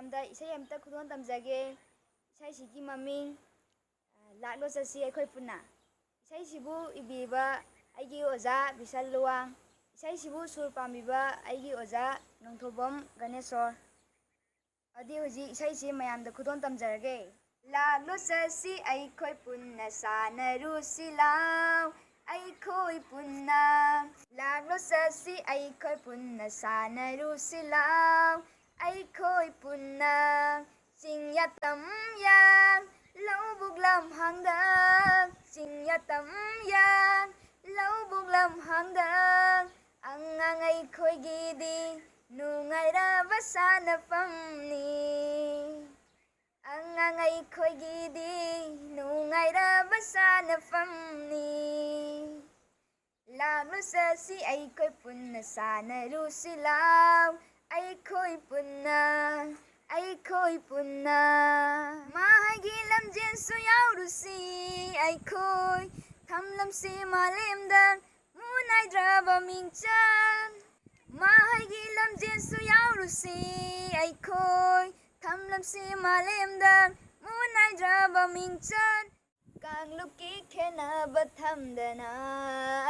ꯃꯌꯥꯝꯗ ꯏꯁꯩ ꯑꯃꯇ ꯈꯨꯗꯣꯜ ꯇꯝꯖꯒꯦ. ꯏꯁꯩꯁꯤꯒꯤ ꯃꯃꯤꯡ ꯂꯥꯛꯂꯣ ꯆꯠꯁꯤ ꯑꯩꯈꯣꯏ ꯄꯨꯟꯅ. ꯏꯁꯩꯁꯤꯕꯨ ꯏꯕꯤꯕ ꯑꯩꯒꯤ ꯑꯣꯖꯥ ꯕꯤꯁꯥꯜ ꯂꯨꯋꯥꯡ. ꯏꯁꯩꯁꯤꯕꯨ ꯁꯨꯔ ꯄꯥꯟꯕꯤꯕ ꯑꯩꯒꯤ ꯑꯣꯖꯥ ꯅꯣꯡꯊꯣꯝꯕꯝ ꯒꯅꯦꯁꯣꯔ. ꯑꯗꯨꯗꯤ ꯍꯧꯖꯤꯛ ꯏꯁꯩꯁꯤ ꯃꯌꯥꯝꯗ ꯈꯨꯗꯣꯜ ꯇꯝꯖꯔꯒꯦ. ꯂꯥꯛꯂꯣ ꯆꯠꯁꯤ ꯑꯩꯈꯣꯏ ꯄꯨꯟꯅ ꯁꯥꯟꯅꯔꯨꯁꯤ ꯂꯥꯎ ꯑꯩꯈꯣꯏ ꯄꯨꯟꯅ. ꯂꯥꯛꯂꯣ ꯆꯠꯁꯤ ꯑꯩꯈꯣꯏ ꯄꯨꯟꯅ ꯁꯥꯟꯅꯔꯨꯁꯤ ꯂꯥꯎ ꯑꯩꯈꯣꯏ ꯄꯨꯟꯅ. ꯆꯤꯡꯌꯥ ꯇꯝꯌꯥ ꯂꯧꯕꯨꯛ ꯂꯝꯍꯥꯡꯗ, ꯆꯤꯡꯌꯥ ꯇꯝꯌꯥ ꯂꯧꯕꯨꯛ ꯂꯝꯍꯥꯡꯗ, ꯑꯉꯥꯡ ꯑꯩꯈꯣꯏꯒꯤꯗꯤ ꯅꯨꯡꯉꯥꯏꯔꯕ ꯁꯥꯟꯅꯐꯝꯅꯤ. ꯑꯉꯥꯡ ꯑꯩꯈꯣꯏꯒꯤꯗꯤ ꯅꯨꯡꯉꯥꯏꯔꯕ ꯁꯥꯟꯅꯐꯝꯅꯤ. ꯂꯥꯛꯂꯣ ꯆꯠꯁꯤ ꯑꯩꯈꯣই ꯄꯨꯟꯅ ꯁꯥꯟꯅꯔꯨꯁꯤ ꯂꯥꯎ ꯑꯩꯈꯣꯏ ꯄꯨꯟꯅ ꯑꯩꯈꯣꯏ ꯄꯨꯟꯅ. ꯃꯍꯩꯒꯤ ꯂꯝꯖꯦꯜꯁꯨ ꯌꯥꯎꯔꯨꯁꯤ ꯑꯩꯈꯣꯏ, ꯊꯝꯂꯝꯁꯤ ꯃꯥꯂꯦꯝꯗ ꯃꯨꯟꯅꯥꯏꯗ꯭ꯔꯕ ꯃꯤꯡꯆꯠ. ꯃꯍꯩꯒꯤ ꯂꯝꯖꯦꯜꯁꯨ ꯌꯥꯎꯔꯨꯁꯤ ꯑꯩꯈꯣꯏ, ꯊꯝꯂꯝꯁꯤ ꯃꯥꯂꯦꯝꯗ ꯃꯨꯟꯅꯥꯏꯗ꯭ꯔꯕ ꯃꯤꯡꯆꯠ. ꯀꯥꯡꯂꯨꯞꯀꯤ ꯈꯦꯟꯅꯕ ꯊꯝꯗꯅ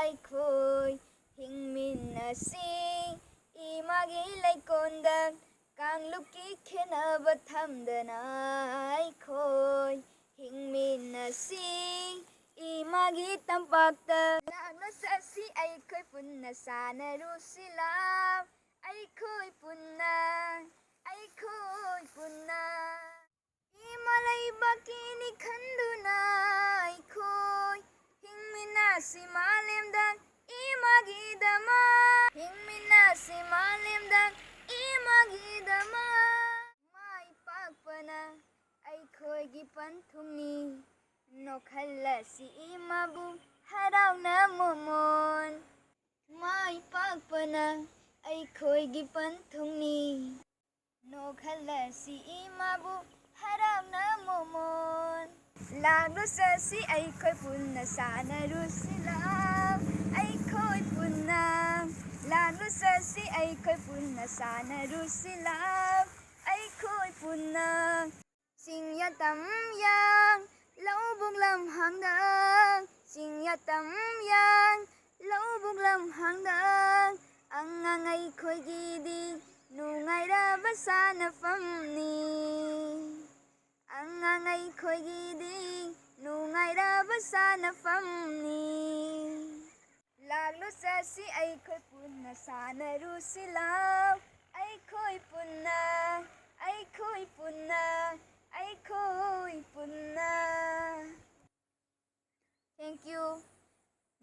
ꯑꯩꯈꯣꯏ ꯍꯤꯡꯃꯤꯟꯅꯁꯤ ꯏꯃꯥꯒꯤ ꯂꯩꯀꯣꯜꯗ. ꯀꯥꯡꯂꯨꯞꯀꯤ ꯈꯦꯟꯅꯕ ꯊꯝꯗꯅ ꯑꯩꯈꯣꯏ ꯍꯤꯡꯃꯤꯟꯅꯁꯤ ꯏꯃꯥꯒꯤ ꯇꯝꯄꯥꯛꯇ. ꯂꯥꯛꯂꯣ ꯆꯠꯁꯤ ꯑꯩꯈꯣꯏ ꯄꯨꯟꯅ ꯁꯥꯟꯅꯔꯨꯁꯤ ꯂꯥꯎ ꯑꯩꯈꯣꯏ ꯄꯨꯟꯅ ꯑꯩꯈꯣꯏ ꯄꯨꯟꯅ. ꯏꯃꯥ ꯂꯩꯕꯥꯛꯀꯤꯅꯤ ꯈꯟꯗꯨꯅ ꯑꯩꯈꯣꯏ ꯍꯤꯡꯃꯤꯟꯅꯁꯤ ꯃꯥꯂꯦꯝꯗ ꯏꯃꯥꯒꯤꯗꯃꯛ. ꯍꯤꯡꯃꯤꯟꯅꯁꯤ ꯃꯥꯂꯦꯝꯗ ꯏꯃꯥꯒꯤꯗꯃꯛ. ꯃꯥꯏ ꯄꯥꯛꯄꯅ ꯑꯩꯈꯣꯏꯒꯤ ꯄꯟꯊꯨꯡꯅꯤ, ꯅꯣꯛꯍꯜꯂꯁꯤ ꯏꯃꯥꯕꯨ ꯍꯔꯥꯎꯅ ꯃꯣꯃꯣꯟ. ꯃꯥꯏ ꯄꯥꯛꯄꯅ ꯑꯩꯈꯣꯏꯒꯤ ꯄꯟꯊꯨꯡꯅꯤ, ꯅꯣꯛꯍꯜꯂꯁꯤ ꯏꯃꯥꯕꯨ ꯍꯔꯥꯎꯅ ꯃꯣꯃꯣꯟ. ꯂꯥꯛꯂꯣ ꯆꯠꯁꯤ ꯑꯩꯈꯣꯏ ꯄꯨꯟꯅ ꯁꯥꯟꯅꯔꯨꯁꯤ ꯂꯥꯎ ꯑꯩꯈꯣꯏ ꯄꯨꯟꯅ. ꯂꯥꯛꯂꯣ ꯆꯠꯁꯤ ꯑꯩꯈꯣই ꯄꯨꯟꯅ ꯁꯥꯟꯅꯔꯨꯁꯤ ꯂꯥꯎ ꯑꯩꯈꯣই ꯄꯨꯟꯅ. ꯆꯤꯡꯌꯥ ꯇꯝꯌꯥ ꯂꯧꯕꯨꯛ ꯂꯝꯍꯥꯡꯗ, ꯆꯤꯡꯌꯥ ꯇꯝꯌꯥ ꯂꯧꯕꯨꯛ ꯂꯝꯍꯥꯡꯗ, ꯑꯉꯥꯡ ꯑꯩꯈꯣꯏꯒꯤꯗꯤ ꯅꯨꯡꯉꯥꯏꯔꯕ ꯁꯥꯟꯅꯐꯝꯅꯤ. ꯑꯉꯥꯡ ꯑꯩꯈꯣꯏꯒꯤꯗꯤ ꯅꯨꯡꯉꯥꯏꯔꯕ ꯁꯥꯟꯅꯐꯝꯅꯤ. ꯂꯥꯛꯂꯣ ꯆꯠꯁꯤ ꯑꯩꯈꯣꯏ ꯄꯨꯟꯅ ꯁꯥꯟꯅꯔꯨꯁꯤ ꯂꯥꯎ ꯑꯩꯈꯣꯏ ꯄꯨꯟꯅ ꯑꯩꯈꯣꯏ ꯄꯨꯟꯅ ꯑꯩꯈꯣꯏ ꯄꯨꯟꯅ. Thank you.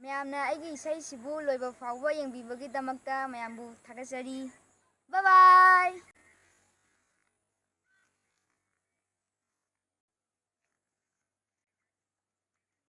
ꯃꯌꯥꯝꯅ ꯑꯩꯒꯤ ꯏꯁꯩꯁꯤꯕꯨ ꯂꯣꯏꯕ ꯐꯥꯎꯕ ꯌꯦꯡꯕꯤꯕꯒꯤꯗꯃꯛꯇ ꯃꯌꯥꯝꯕꯨ ꯊꯥꯒꯠꯆꯔꯤ. ꯕꯥꯏ ꯕꯥꯏ.